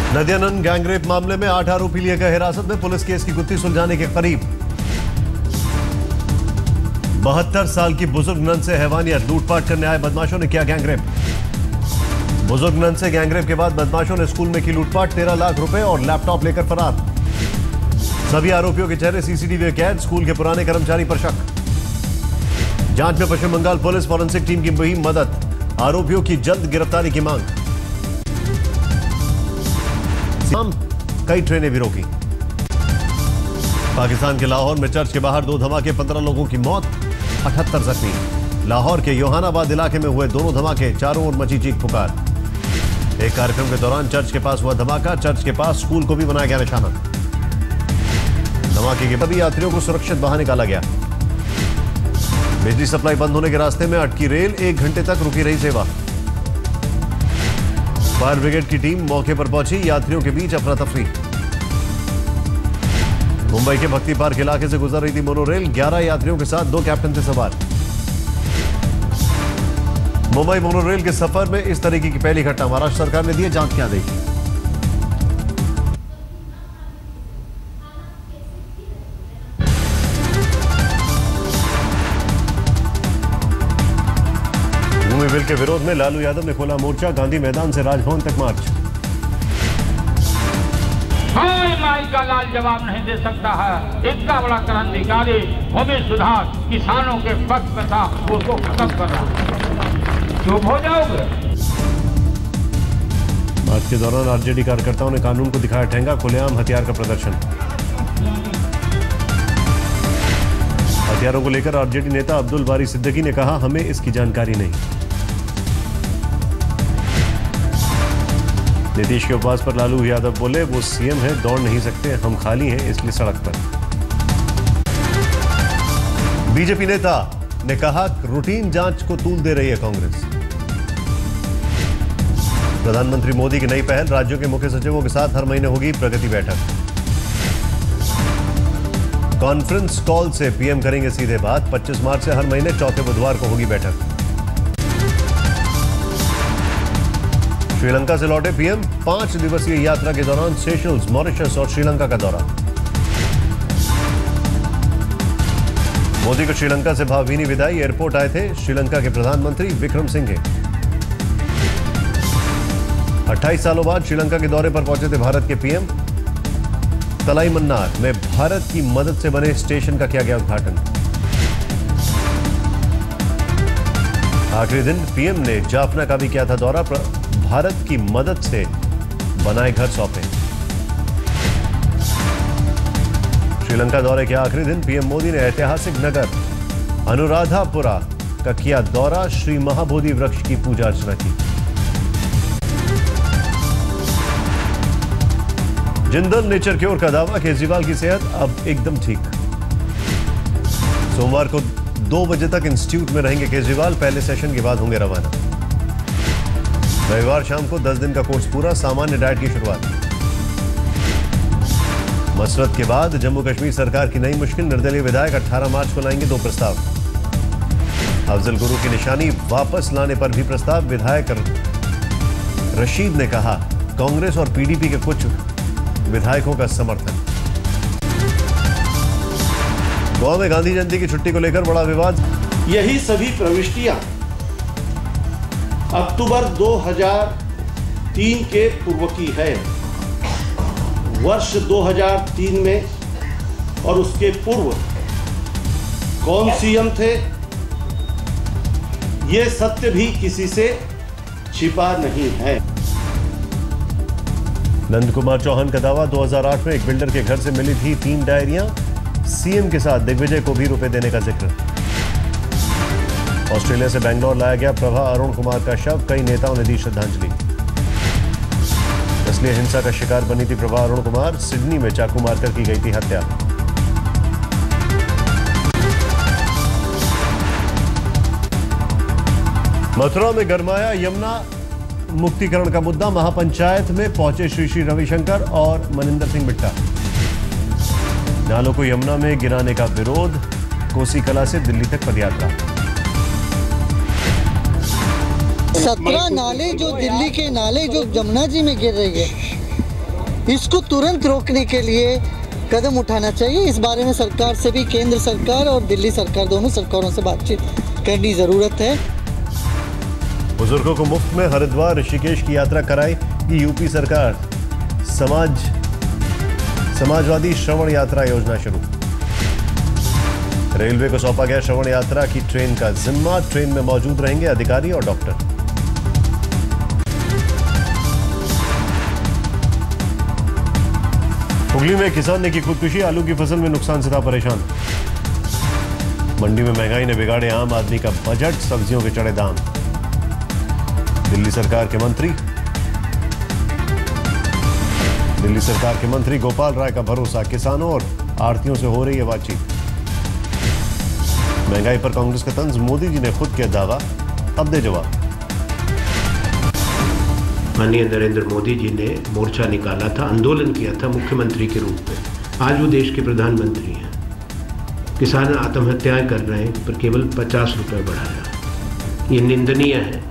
नदियानंद gangrape मामले में 8 आरोपी लिए गए हिरासत में, पुलिस केस की गुत्थी सुलझाने के करीब। 72 साल की बुजुर्ग नन से हैवानियत, लूटपाट करने आए बदमाशों ने किया गैंगरेप। बुजुर्ग नन से गैंगरेप के बाद बदमाशों ने स्कूल में की लूटपाट, 13 लाख रुपए और लैपटॉप लेकर फरार। सभी आरोपियों के चेहरे सीसीटीवी कैद, स्कूल के पुराने कर्मचारी पर शक। जांच में पश्चिम बंगाल पुलिस फॉरेंसिक टीम की मुहिम मदद, आरोपियों की जल्द गिरफ्तारी की मांग। कई ट्रेनें भी रोकी। पाकिस्तान के लाहौर में चर्च के बाहर 2 धमाके, 15 लोगों की मौत, 78 जख्मी। लाहौर के योहानाबाद इलाके में हुए दोनों धमाके, चारों ओर मची चीख पुकार। एक कार्यक्रम के दौरान चर्च के पास हुआ धमाका, चर्च के पास स्कूल को भी बनाया गया निशाना। धमाके के बाद यात्रियों को सुरक्षित बाहर निकाला गया। बिजली सप्लाई बंद होने के रास्ते में अटकी रेल, 1 घंटे तक रुकी रही सेवा। फायर ब्रिगेड की टीम मौके पर पहुंची, यात्रियों के बीच अफरा तफरी। मुंबई के भक्ति पार्क इलाके से गुजर रही थी मोनोरेल, 11 यात्रियों के साथ 2 कैप्टन थे सवार। मुंबई मोनोरेल के सफर में इस तरीके की पहली घटना, महाराष्ट्र सरकार ने दिए जांच के आदेश। भूमि बिल के विरोध में लालू यादव ने खोला मोर्चा, गांधी मैदान से राजभवन तक मार्च। माई का लाल जवाब नहीं दे सकता है, इतना बड़ा क्रांतिकारी भूमि सुधार किसानों के पक्ष में था, उसको खत्म कर रहा। चुप हो जाओगे। मार्च के दौरान आरजेडी कार्यकर्ताओं ने कानून को दिखाया ठेंगा, खुलेआम हथियार का प्रदर्शन। हथियारों को लेकर आरजेडी नेता अब्दुल बारी सिद्दीकी ने कहा, हमें इसकी जानकारी नहीं। नीतीश के उपवास पर लालू यादव बोले, वो सीएम है, दौड़ नहीं सकते, हम खाली हैं इसलिए सड़क पर। बीजेपी नेता ने कहा, रूटीन जांच को तूल दे रही है कांग्रेस। प्रधानमंत्री मोदी की नई पहल, राज्यों के मुख्य सचिवों के साथ हर महीने होगी प्रगति बैठक। कॉन्फ्रेंस कॉल से पीएम करेंगे सीधे बात, 25 मार्च से हर महीने चौथे बुधवार को होगी बैठक। श्रीलंका से लौटे पीएम, 5 दिवसीय यात्रा के दौरान सेशल्स, मॉरिशस और श्रीलंका का दौरा। मोदी को श्रीलंका से भावभीनी विदाई, एयरपोर्ट आए थे श्रीलंका के प्रधानमंत्री विक्रम सिंघे। 28 सालों बाद श्रीलंका के दौरे पर पहुंचे थे भारत के पीएम। तलाईमन्नार में भारत की मदद से बने स्टेशन का किया गया उद्घाटन। आखिरी दिन पीएम ने जाफना का भी किया था दौरा, भारत की मदद से बनाए घर सौंपे। श्रीलंका दौरे के आखिरी दिन पीएम मोदी ने ऐतिहासिक नगर अनुराधापुरा का किया दौरा, श्री महाबोधि वृक्ष की पूजा अर्चना की। जिंदल नेचर क्योर का दावा, केजरीवाल की सेहत अब एकदम ठीक। सोमवार को 2 बजे तक इंस्टीट्यूट में रहेंगे केजरीवाल, पहले सेशन के बाद होंगे रवाना। रविवार शाम को 10 दिन का कोर्स पूरा, सामान्य डाइट की शुरुआत। मसरत के बाद जम्मू कश्मीर सरकार की नई मुश्किल, निर्दलीय विधायक 18 मार्च को लाएंगे 2 प्रस्ताव। अफजल गुरु की निशानी वापस लाने पर भी प्रस्ताव, विधायक रशीद ने कहा, कांग्रेस और पीडीपी के कुछ विधायकों का समर्थन। गोवा में गांधी जयंती की छुट्टी को लेकर बड़ा विवाद। यही सभी प्रविष्टियां अक्टूबर 2003 के पूर्व की है। वर्ष 2003 में और उसके पूर्व कौन सीएम थे, ये सत्य भी किसी से छिपा नहीं है। नंद कुमार चौहान का दावा, 2008 में एक बिल्डर के घर से मिली थी 3 डायरियां, सीएम के साथ दिग्विजय को भी रुपए देने का जिक्र। ऑस्ट्रेलिया से बेंगलोर लाया गया प्रभा अरुण कुमार का शव, कई नेताओं ने दी श्रद्धांजलि। असली हिंसा का शिकार बनी थी प्रभा अरुण कुमार, सिडनी में चाकू मारकर की गई थी हत्या। मथुरा में गरमाया यमुना मुक्तिकरण का मुद्दा, महापंचायत में पहुंचे श्री श्री रविशंकर और मनिंदर सिंह बिट्टा। नालों को यमुना में गिराने का विरोध, कोसी कला से दिल्ली तक पदयात्रा। 17 नाले जो दिल्ली के नाले जो जमुना जी में गिर रही है, इसको तुरंत रोकने के लिए कदम उठाना चाहिए। इस बारे में सरकार से भी, केंद्र सरकार और दिल्ली सरकार, दोनों सरकारों से बातचीत करनी ज़रूरत है। बुजुर्गों को मुफ्त में हरिद्वार ऋषिकेश की यात्रा कराएगी यूपी सरकार। समाजवादी श्रवण यात्रा योजना शुरू। रेलवे को सौंपा गया श्रवण यात्रा की ट्रेन का जिम्मा। ट्रेन में मौजूद रहेंगे अधिकारी और डॉक्टर। हुगली में किसान ने की खुदकुशी। आलू की फसल में नुकसान से था परेशान। मंडी में महंगाई ने बिगाड़े आम आदमी का बजट। सब्जियों के चढ़े दाम। दिल्ली सरकार के मंत्री गोपाल राय का भरोसा। किसानों और आढ़तियों से हो रही है बातचीत। महंगाई पर कांग्रेस का तंज। मोदी जी ने खुद किया दावा, अब दे जवाब। माननीय नरेंद्र मोदी जी ने मोर्चा निकाला था, आंदोलन किया था मुख्यमंत्री के रूप में। आज वो देश के प्रधानमंत्री हैं। किसान आत्महत्याएं कर रहे हैं पर केवल 50 रुपये बढ़ाया, ये निंदनीय है।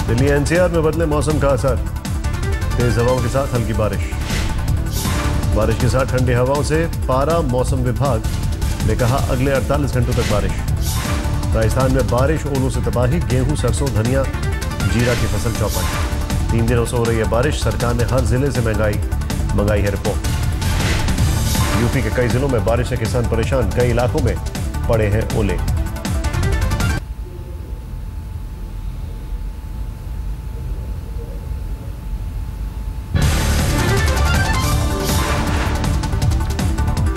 दिल्ली एनसीआर में बदले मौसम का असर। तेज हवाओं के साथ हल्की बारिश के साथ ठंडी हवाओं से पारा। मौसम विभाग ने कहा अगले 48 घंटों तक बारिश। राजस्थान में बारिश, ओलों से तबाही। गेहूं, सरसों, धनिया, जीरा की फसल चौपट। 3 दिनों से हो रही है बारिश। सरकार ने हर जिले से मंगाई है रिपोर्ट। यूपी के कई जिलों में बारिश से किसान परेशान। कई इलाकों में पड़े हैं ओले।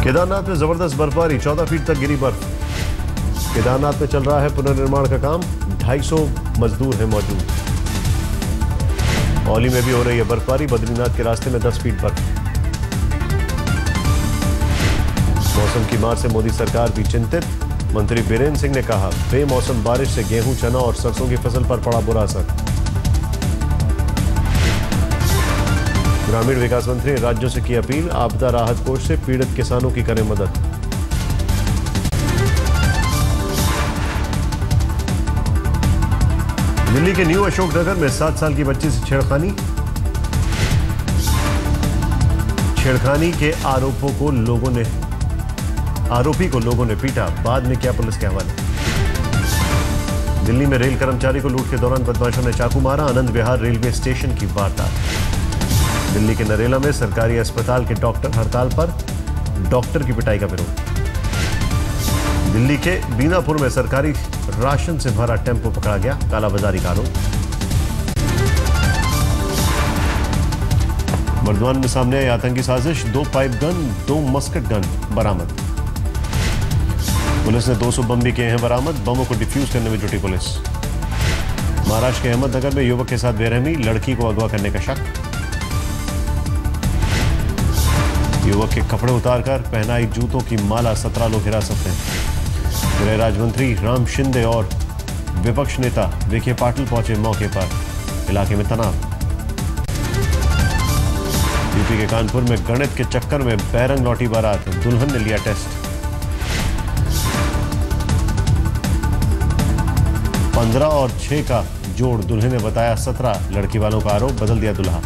केदारनाथ में जबरदस्त बर्फबारी। 14 फीट तक गिरी बर्फ। केदारनाथ में चल रहा है पुनर्निर्माण का काम। 250 मजदूर हैं मौजूद। औली में भी हो रही है बर्फबारी। बद्रीनाथ के रास्ते में 10 फीट बर्फ। मौसम की मार से मोदी सरकार भी चिंतित। मंत्री बीरेंद्र सिंह ने कहा बेमौसम बारिश से गेहूं, चना और सरसों की फसल पर पड़ा बुरा असर। ग्रामीण विकास मंत्री ने राज्यों से की अपील। आपदा राहत कोष से पीड़ित किसानों की करें मदद। दिल्ली के न्यू अशोकनगर में 7 साल की बच्ची से छेड़खानी के आरोपी को लोगों ने पीटा। बाद में किया पुलिस के हवाले। दिल्ली में रेल कर्मचारी को लूट के दौरान बदमाशों ने चाकू मारा। आनंद विहार रेलवे स्टेशन की वारदात। दिल्ली के नरेला में सरकारी अस्पताल के डॉक्टर हड़ताल पर। डॉक्टर की पिटाई का विरोध। दिल्ली के बीनापुर में सरकारी राशन से भरा टेम्पो पकड़ा गया। कालाबाजारी का आरोप। बर्दवान में सामने आई आतंकी साजिश। 2 पाइप गन, 2 मस्कट गन बरामद। पुलिस ने 200 बम भी किए हैं बरामद। बमों को डिफ्यूज करने में जुटी पुलिस। महाराष्ट्र के अहमदनगर में युवक के साथ बेरहमी। लड़की को अगवा करने का शक। युवक के कपड़े उतारकर पहनाई जूतों की माला। 17 लोग हिरासत में। गृह राज्य मंत्री राम शिंदे और विपक्ष नेता विखे पाटिल पहुंचे मौके पर। इलाके में तनाव। यूपी के कानपुर में गणित के चक्कर में बैरंग लौटी बारात। दुल्हन ने लिया टेस्ट। 15 और 6 का जोड़ दुल्हन ने बताया 17। लड़की वालों का आरोप, बदल दिया दुल्हा।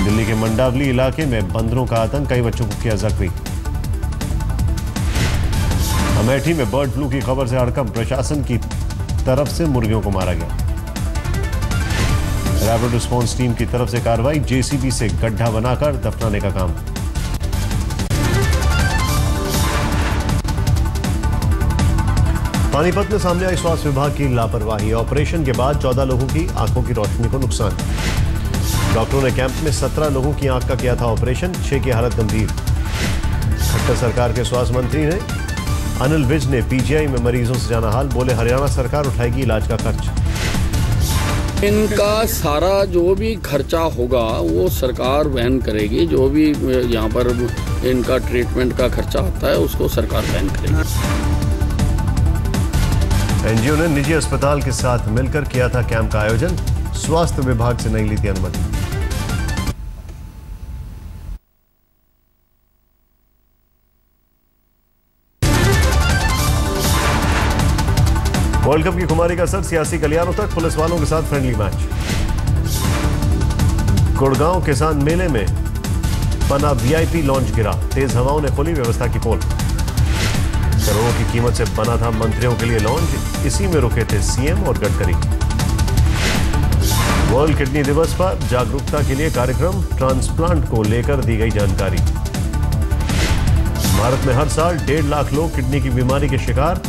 दिल्ली के मंडावली इलाके में बंदरों का आतंक। कई बच्चों को किया जख्मी। अमेठी में बर्ड फ्लू की खबर से हड़कंप। प्रशासन की तरफ से मुर्गियों को मारा गया। रैपिड रिस्पांस टीम की तरफ से कार्रवाई। जेसीबी से गड्ढा बनाकर दफनाने का काम। पानीपत में सामने आई स्वास्थ्य विभाग की लापरवाही। ऑपरेशन के बाद 14 लोगों की आंखों की रोशनी को नुकसान। डॉक्टरों ने कैंप में 17 लोगों की आंख का किया था ऑपरेशन। 6 की हालत गंभीर। खट्टर सरकार के स्वास्थ्य मंत्री ने अनिल विज ने पीजीआई में मरीजों से जाना हाल। बोले हरियाणा सरकार उठाएगी इलाज का खर्च। इनका सारा जो भी खर्चा होगा वो सरकार वहन करेगी। जो भी यहाँ पर इनका ट्रीटमेंट का खर्चा आता है उसको सरकार वहन करेगी। एनजीओ ने निजी अस्पताल के साथ मिलकर किया था कैंप का आयोजन। स्वास्थ्य विभाग से नहीं ली थी अनुमति। वर्ल्ड कप की खुमारी का असर सियासी गलियारों तक। पुलिस वालों के साथ फ्रेंडली मैच। गुड़गांव किसान मेले में बना वीआईपी लॉन्च गिरा, तेज हवाओं ने खोली व्यवस्था की पोल। करोड़ों की कीमत से बना था मंत्रियों के लिए लॉन्च, इसी में रुके थे सीएम और गडकरी। वर्ल्ड किडनी दिवस पर जागरूकता के लिए कार्यक्रम, ट्रांसप्लांट को लेकर दी गई जानकारी। भारत में हर साल 1.5 लाख लोग किडनी की बीमारी के शिकार,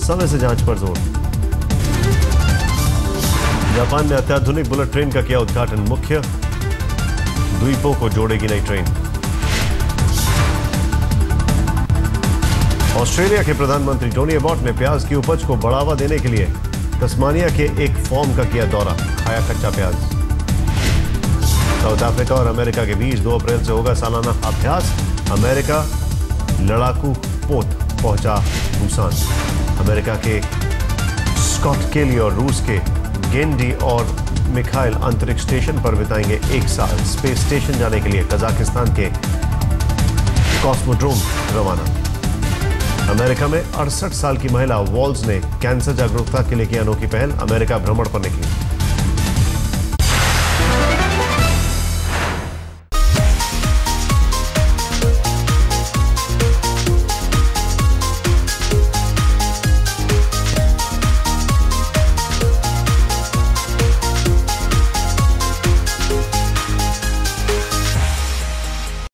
समय से जांच पर जोर। जापान ने अत्याधुनिक बुलेट ट्रेन का किया उद्घाटन, मुख्य द्वीपों को जोड़ेगी नई ट्रेन। ऑस्ट्रेलिया के प्रधानमंत्री टोनी एबॉट ने प्याज की उपज को बढ़ावा देने के लिए तस्मानिया के एक फार्म का किया दौरा, खाया कच्चा प्याज। साउथ अफ्रीका और अमेरिका के बीच 2 अप्रैल से होगा सालाना अभ्यास, अमेरिका लड़ाकू पोत पहुंचा बुसान। अमेरिका के स्कॉट केली और रूस के गेंडी और मिखाइल अंतरिक्ष स्टेशन पर बिताएंगे 1 साल। स्पेस स्टेशन जाने के लिए कजाकिस्तान के कॉस्मोड्रोम रवाना। अमेरिका में 68 साल की महिला वॉल्स ने कैंसर जागरूकता के लिए की अनोखी पहल, अमेरिका भ्रमण पर निकली।